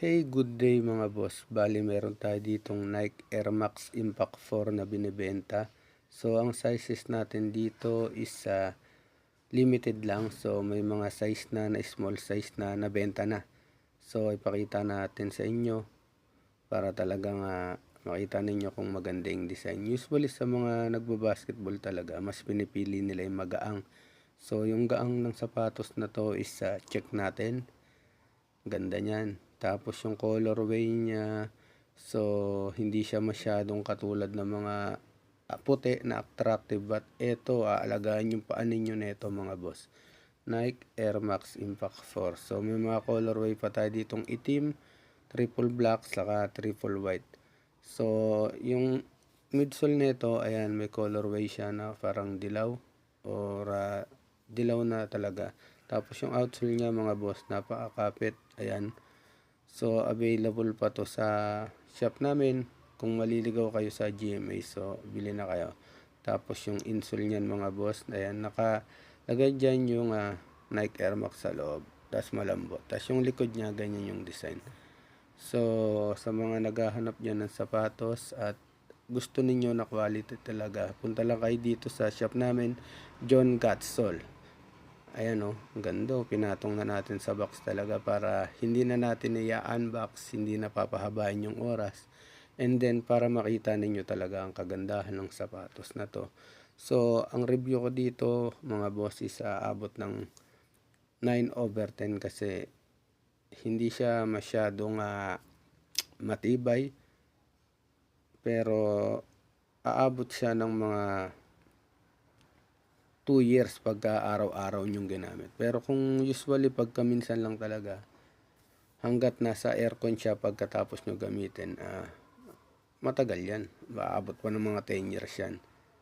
Hey, good day mga boss. Bali meron tayo ditong Nike Air Max Impact 4 na binibenta. So ang sizes natin dito is limited lang. So may mga size na small size na nabenta na. So ipakita natin sa inyo para talagang makita ninyo kung maganda yung design. Usually sa mga nagbabasketball talaga, mas pinipili nila yung magaang. So yung gaang ng sapatos na to is check natin. Ganda niyan. Tapos yung colorway niya, so hindi siya masyadong katulad ng mga puti na attractive, but eto aalagaan yung paan ninyo neto mga boss. Nike Air Max Impact 4. So may mga colorway pa tayo ditong itim, triple black, saka triple white. So yung midsole nito, ayan, may colorway siya na parang dilaw or dilaw na talaga. Tapos yung outsole niya mga boss, napakakapit. Ayan. So available pa to sa shop namin. Kung maliligaw kayo sa GMA, so bili na kayo. Tapos yung insole niyan mga boss, ayan, nakalagay dyan yung Nike Air Max sa loob. Tapos malambot. Tapos yung likod niya, ganyan yung design. So sa mga naghahanap dyan ng sapatos at gusto ninyo na quality talaga, punta lang kayo dito sa shop namin, John Gatsol. Ayan ganda pinatong na natin sa box talaga para hindi na natin i-unbox, hindi na papahabain yung oras. And then para makita ninyo talaga ang kagandahan ng sapatos na to. So ang review ko dito mga boss is abot ng 9/10 kasi hindi siya masyadong matibay, pero aabot siya ng mga 2 years pagka araw-araw nyong ginamit. Pero kung usually pagka minsan lang talaga, hanggat nasa aircon siya pagkatapos nyo gamitin, matagal yan. Maabot pa ng mga 10 years yan.